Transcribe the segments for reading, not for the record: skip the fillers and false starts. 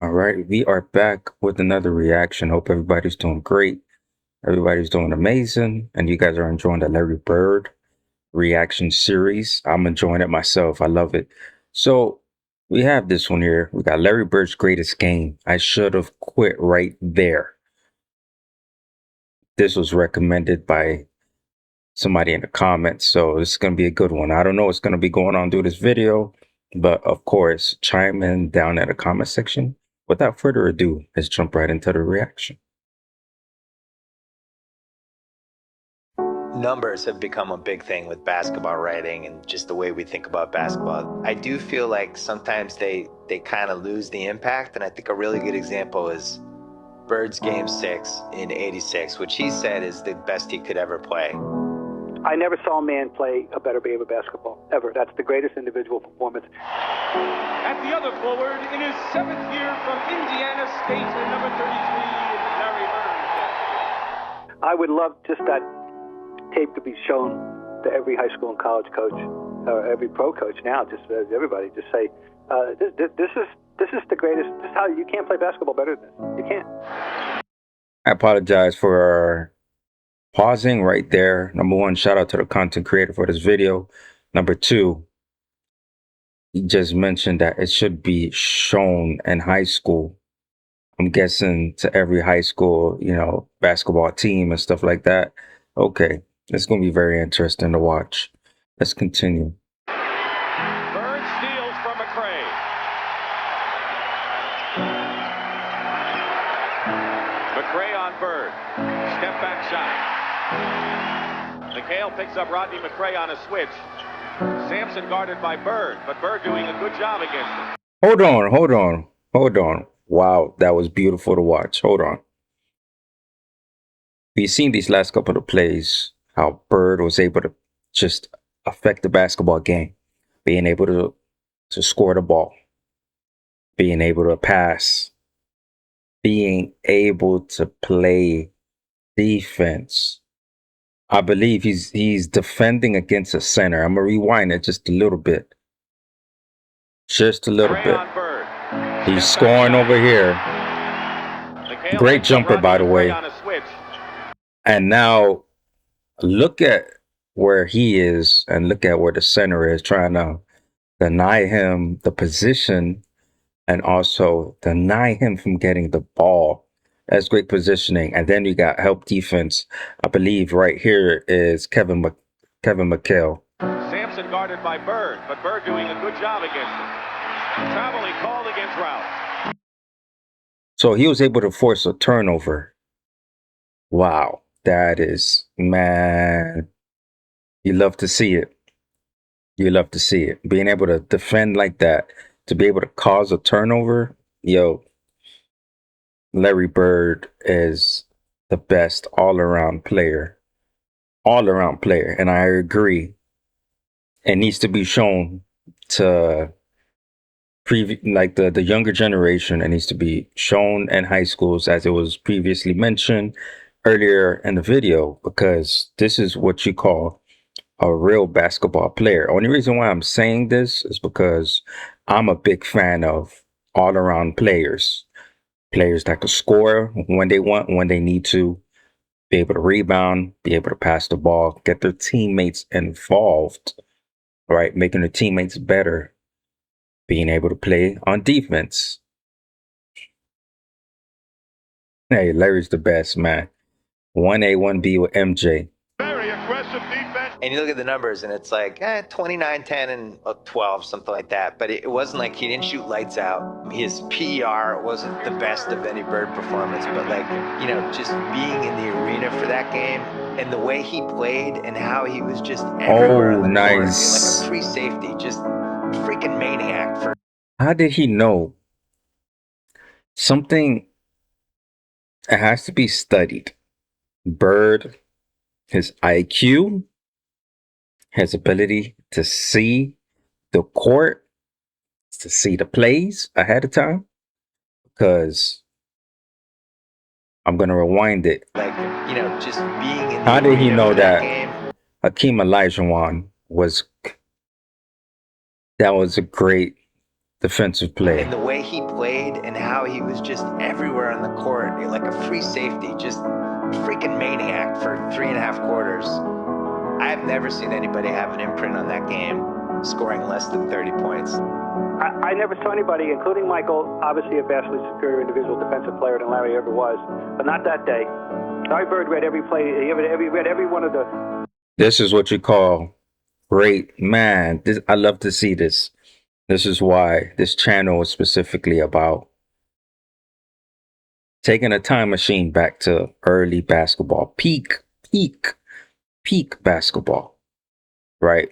All right, we are back with another reaction. Hope everybody's doing great. Everybody's doing amazing, and you guys are enjoying the Larry Bird reaction series. I'm enjoying it myself. I love it. So we have this one here. We got Larry Bird's greatest game. I should have quit right there. This was recommended by somebody in the comments, so this is gonna be a good one. I don't know what's gonna be going on through this video, but of course, chime in down in the comment section. Without further ado, let's jump right into the reaction. Numbers have become a big thing with basketball writing and just the way we think about basketball. I do feel like sometimes they kind of lose the impact, and I think a really good example is Bird's Game 6 in '86, which he said is the best he could ever play. I never saw a man play a better game of basketball, ever. That's the greatest individual performance. At the other forward, in his 7th year from Indiana State, and number 33, Larry Bird. I would love just that tape to be shown to every high school and college coach, or every pro coach now, just everybody, just say, this is the greatest. This is how you can't play basketball better than this. You can't. I apologize for pausing right there. Number one, shout out to the content creator for this video. Number two, he just mentioned that it should be shown in high school. I'm guessing to every high school, basketball team and stuff like that. Okay, it's going to be very interesting to watch. Let's continue. Bird steals from McCray. McCray on Bird. Step back shot. McHale picks up Rodney McCray on a switch. Sampson guarded by Bird, but Bird doing a good job against him. Hold on. Wow, that was beautiful to watch. Hold on. We've seen these last couple of plays, how Bird was able to just affect the basketball game, being able to score the ball, being able to pass, being able to play defense. I believe he's defending against a center. I'm gonna rewind it just a little bit. Just a little bit. He's scoring over here. Great jumper, by the way. And now look at where he is and look at where the center is, trying to deny him the position and also deny him from getting the ball. That's great positioning. And then you got help defense. I believe right here is Kevin McHale. Sampson guarded by Bird, but Bird doing a good job against him. Travel he called against Ralph. So he was able to force a turnover. Wow. That is, man, you love to see it. You love to see it. Being able to defend like that, to be able to cause a turnover, Larry Bird is the best all-around player. All-around player. And I agree. It needs to be shown to the younger generation. It needs to be shown in high schools, as it was previously mentioned earlier in the video, because this is what you call a real basketball player. Only reason why I'm saying this is because I'm a big fan of all-around players that can score when they want, when they need to, be able to rebound, be able to pass the ball, get their teammates involved, right? Making their teammates better, being able to play on defense. Hey, Larry's the best, man. 1A, 1B with MJ. Very aggressive defense. And you look at the numbers, and it's like 29, 10, and 12, something like that. But it wasn't like he didn't shoot lights out. His PER wasn't the best of any Bird performance, but just being in the arena for that game and the way he played and how he was just everywhere on the nice. court, like a free safety, just freaking maniac. How did he know? Something, it has to be studied. Bird, his IQ, his ability to see the court, to see the plays ahead of time, because I'm going to rewind it. Just being in the How did he know that game? Hakeem Olajuwon was a great defensive play. And the way he played and how he was just everywhere on the court, like a free safety, just freaking maniac for 3.5 quarters. I've never seen anybody have an imprint on that game, scoring less than 30 points. I never saw anybody, including Michael, obviously a vastly superior individual defensive player than Larry ever was, but not that day. Larry Bird read every play. He read every one of the. This is what you call great, man. I love to see this. This is why this channel is specifically about taking a time machine back to early basketball, peak basketball, right?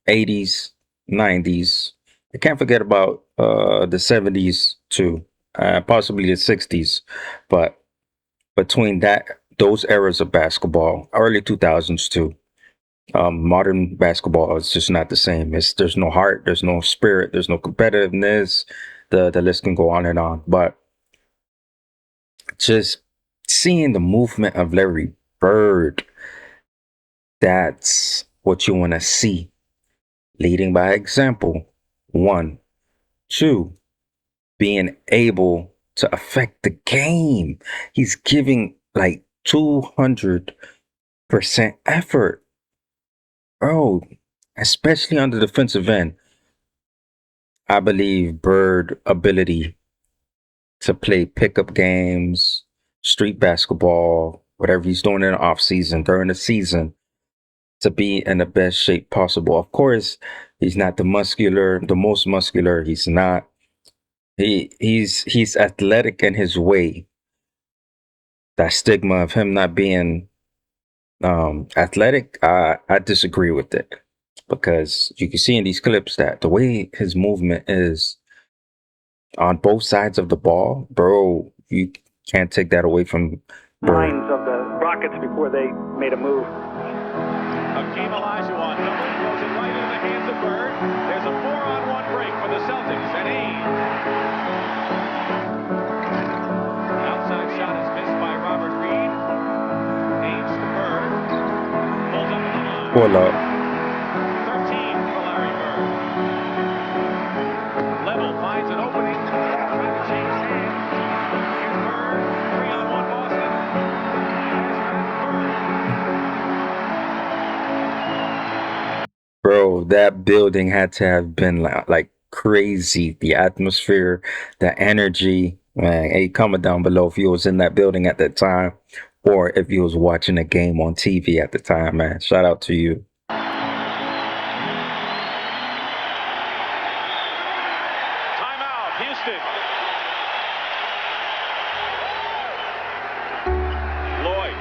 80s, 90s. I can't forget about the 70s too, possibly the 60s. But between those eras of basketball, early 2000s too, modern basketball is just not the same. There's no heart, there's no spirit, there's no competitiveness. The list can go on and on. But just seeing the movement of Larry Bird, that's what you want to see. Leading by example. 1, 2, being able to affect the game. He's giving like 200% effort. Bro, especially on the defensive end. I believe Bird ability to play pickup games, street basketball, whatever he's doing in the off season, during the season, to be in the best shape possible. Of course, he's not the most muscular. He's not. He's athletic in his way. That stigma of him not being athletic, I disagree with it, because you can see in these clips that the way his movement is on both sides of the ball, bro, you can't take that away from Bird. Minds of the Rockets before they made a move. Hakeem Olajuwon throws it right into the hands of Bird. There's a 4-on-1 break for the Celtics, and outside shot is missed by Robert Reed. Aims to Bird. Pulls up the line. Pull up. 13 for Larry Bird. Level finds an opening. Trying to change hands. Here's Bird. 3-on-1 Boston. Bro, that building had to have been like crazy. The atmosphere, the energy. Man, hey, comment down below if you was in that building at that time, or if you was watching a game on TV at the time, man. Shout out to you. Timeout, Houston. Lloyd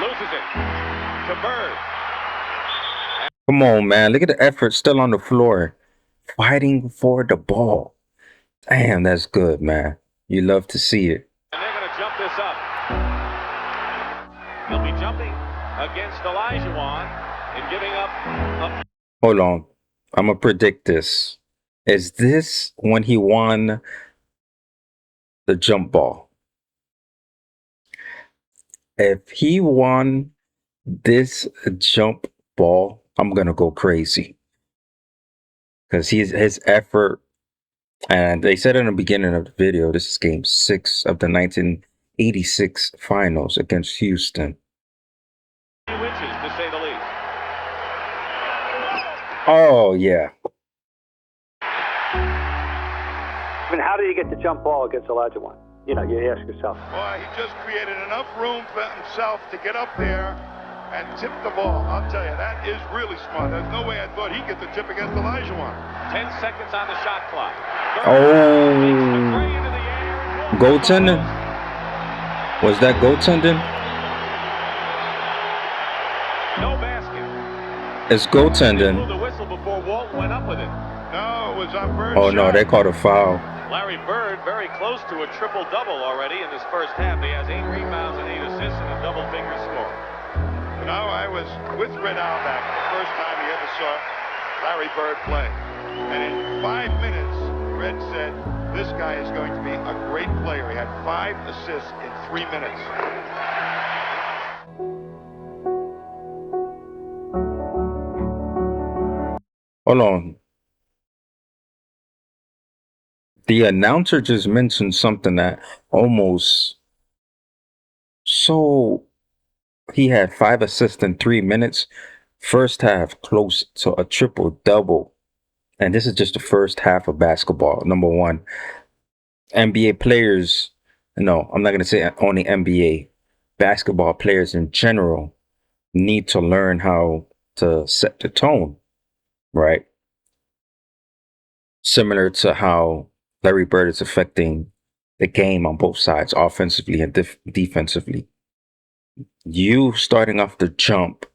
loses it to Bird. Come on, man. Look at the effort still on the floor, fighting for the ball. Damn, that's good, man. You love to see it. And they're going to jump this up. He'll be jumping against Olajuwon and giving up a... Hold on. I'm going to predict this. Is this when he won the jump ball? If he won this jump ball, I'm going to go crazy. Because his effort, and they said in the beginning of the video, this is game 6 of the 1986 finals against Houston. Inches, to say the least. Oh, yeah. I mean, how did he get the jump ball against Olajuwon? You know, you ask yourself. Boy, he just created enough room for himself to get up there and tip the ball. I'll tell you, that is really smart. There's no way I thought he'd get the tip against Olajuwon. 10 seconds on the shot clock. Oh. Goaltending? Was that goaltending? No basket. It's goaltending. Blew the whistle before Walt went up with it. No, it was on Bird's Oh, no, shot. they called a foul. Larry Bird very close to a triple-double already in this first half. He has 8 rebounds and 8 assists and a double-figure score. You know, I was with Red Auerbach the first time he ever saw Larry Bird play. And in 5 minutes, Red said, this guy is going to be a great player. He had 5 assists in 3 minutes. Hold on. The announcer just mentioned something that almost so he had 5 assists in 3 minutes. First half close to a triple double. And this is just the first half of basketball. Number one, NBA players, no, I'm not going to say only NBA, basketball players in general need to learn how to set the tone, right? Similar to how Larry Bird is affecting the game on both sides, offensively and defensively. You starting off the jump,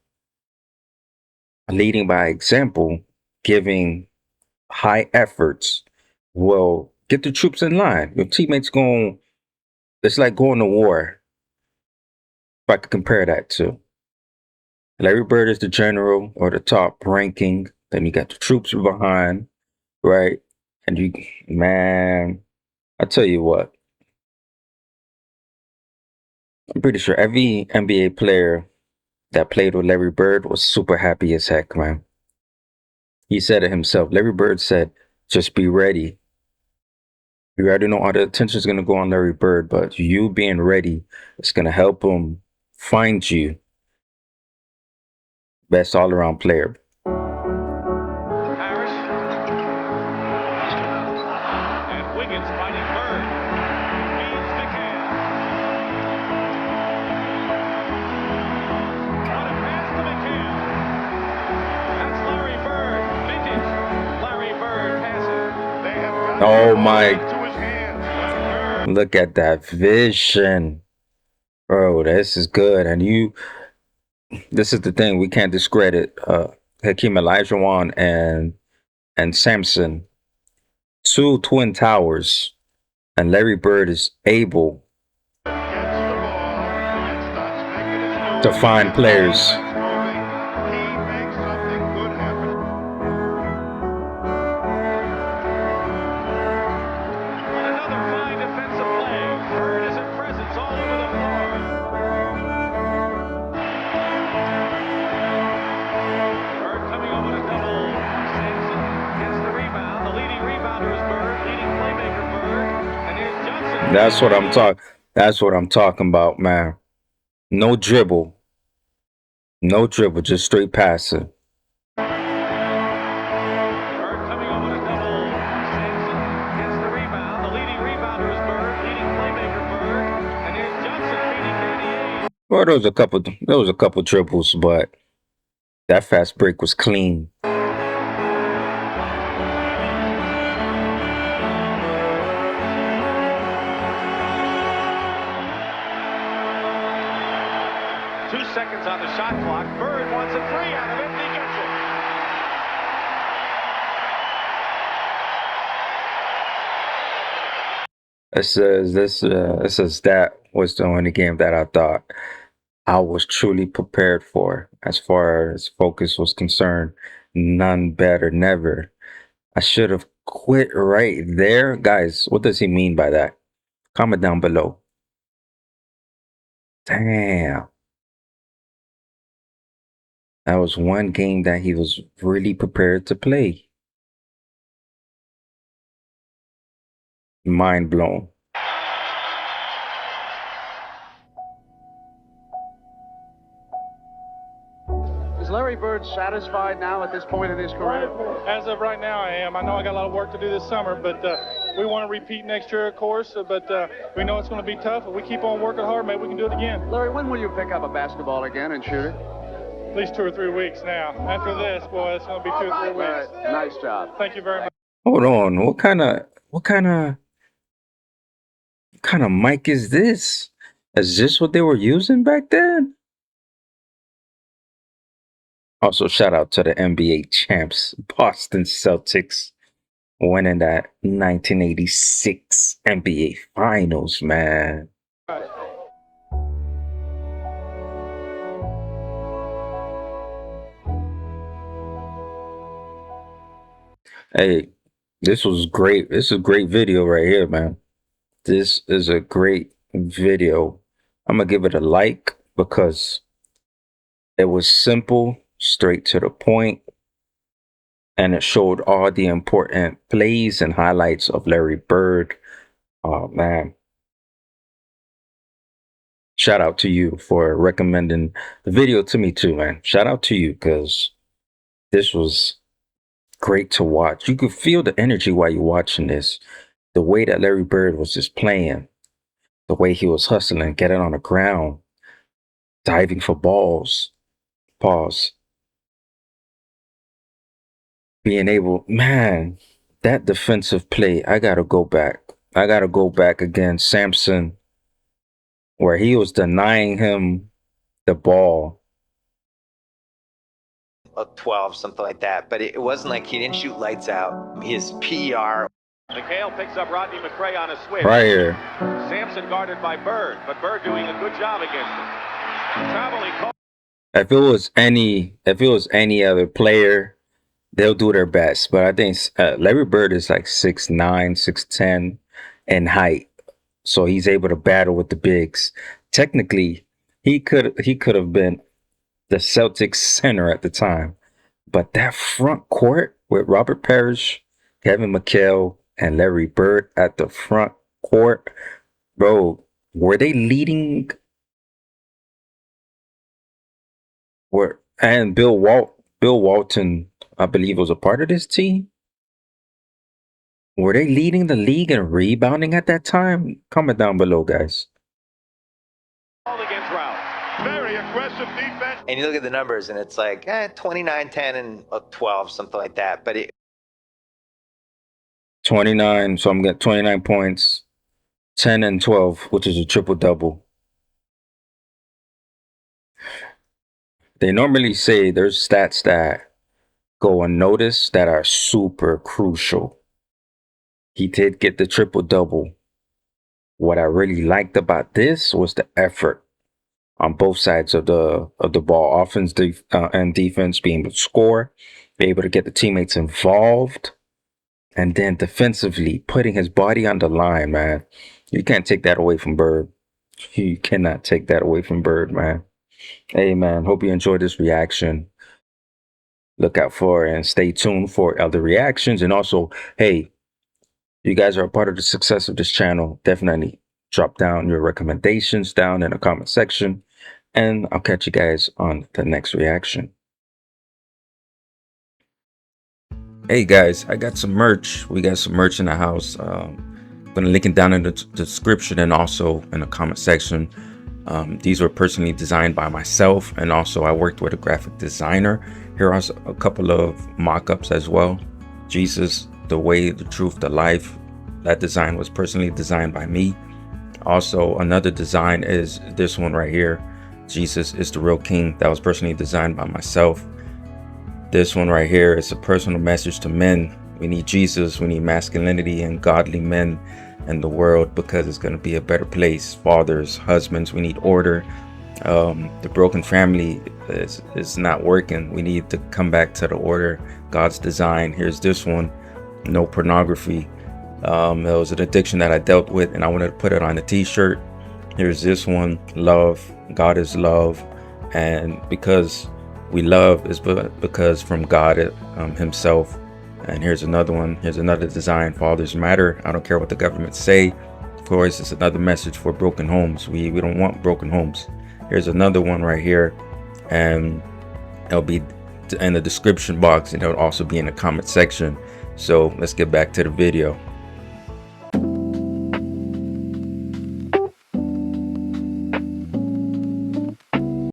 leading by example, giving high efforts will get the troops in line. Your teammates going, it's like going to war. If I could compare that to Larry Bird is the general or the top ranking, then you got the troops behind, right? And you, man, I tell you what, I'm pretty sure every NBA player that played with Larry Bird was super happy as heck, man. He said it himself. Larry Bird said, just be ready. You already know all the attention is going to go on Larry Bird, but you being ready is going to help him find you. Best all around player. Harris. And Wiggins finding Bird. Feeds McCann. On a pass to McCann. That's Larry Bird. Vintage. Larry Bird passing. They have got Oh the ball my, into his hands. look at that vision. Bro, this is good. And this is the thing, we can't discredit Hakeem Olajuwon and Samson. 2 twin towers. And Larry Bird is able Gets the ball and starts making his to move. find players. That's moving. He makes something good happen. On another fine defensive play. Bird is in presence all over the floor. Bird coming over to double. Sampson gets the rebound. The leading rebounder is Bird. Leading playmaker Bird. And here's Johnson. That's what I'm talking. That's what I'm talking about, man. No dribble. No dribble, just straight passing. Bird coming over to double. Sampson gets the rebound. The leading rebounder is Bird. Leading playmaker Bird. And here's Johnson feeding Danny Ainge. Well, there was a couple dribbles, but that fast break was clean. 2 seconds on the shot clock. Bird wants a three out of it, and he gets it. It says that was the only game that I thought I was truly prepared for as far as focus was concerned. None better, never. I should have quit right there. Guys, what does he mean by that? Comment down below. Damn. That was one game that he was really prepared to play. Mind blown. Is Larry Bird satisfied now at this point in his career? As of right now, I am. I know I got a lot of work to do this summer, but we want to repeat next year, of course. But we know it's going to be tough. If we keep on working hard, maybe we can do it again. Larry, when will you pick up a basketball again and shoot it? At least 2 or 3 weeks now. After this, boy, it's going to be 2 or 3 weeks. Nice job. Thank you very much. Hold on. What kind of mic is this? Is this what they were using back then? Also, shout out to the NBA champs, Boston Celtics, winning that 1986 NBA Finals, man. Hey, this was great. This is a great video right here, man. This is a great video. I'm going to give it a like because it was simple, straight to the point. and it showed all the important plays and highlights of Larry Bird. Oh man, shout out to you for recommending the video to me too, man. Shout out to you, because this was great to watch. You could feel the energy while you're watching this. The way that Larry Bird was just playing, the way he was hustling, getting on the ground, diving for balls, pause, being able, man, that defensive play, I gotta go back. I gotta go back against Samson, where he was denying him the ball. 12, something like that. But it wasn't like he didn't shoot lights out. His PER. McHale picks up Rodney McRae on a switch. Right here. Sampson guarded by Bird, but Bird doing a good job against him. Traveling call. If it was any other player, they'll do their best. But I think Larry Bird is like 6'9", 6'10" in height, so he's able to battle with the bigs. Technically, he could have been the Celtics center at the time, but that front court with Robert Parrish, Kevin McHale, and Larry Bird at the front court, bro, were they leading? And Bill Walton, I believe, was a part of this team. Were they leading the league in rebounding at that time? Comment down below, guys. Against Ralph. Very aggressive defense. And you look at the numbers, and it's like 29, 10, and 12, something like that. But 29, so I'm getting 29 points, 10 and 12, which is a triple-double. They normally say there's stats that go unnoticed that are super crucial. He did get the triple-double. What I really liked about this was the effort on both sides of the ball, offense and defense, being able to score, be able to get the teammates involved, and then defensively putting his body on the line, man. You can't take that away from Bird. You cannot take that away from Bird, man. Hey, man, hope you enjoyed this reaction. Look out for and stay tuned for other reactions. And also, hey, you guys are a part of the success of this channel. Definitely drop down your recommendations down in the comment section, and I'll catch you guys on the next reaction. Hey guys, I got some merch. We got some merch in the house. I'm gonna link it down in the description and also in the comment section. These were personally designed by myself, and also I worked with a graphic designer. Here are a couple of mock-ups as well. Jesus, the way, the truth, the life. That design was personally designed by me. Also, another design is this one right here. Jesus is the real king. That was personally designed by myself. This one right here is a personal message to men. We need Jesus. We need masculinity and godly men in the world, because it's going to be a better place. Fathers, husbands, we need order. The broken family is not working. We need to come back to the order, God's design. Here's this one, no pornography. It was an addiction that I dealt with, and I wanted to put it on a t-shirt. Here's this one, love. God is love, and because we love is because from God himself. And here's another one. Here's another design, fathers matter. I don't care what the government say. Of course, it's another message for broken homes. We don't want broken homes. Here's another one right here, and it'll be in the description box, and it'll also be in the comment section. So let's get back to the video.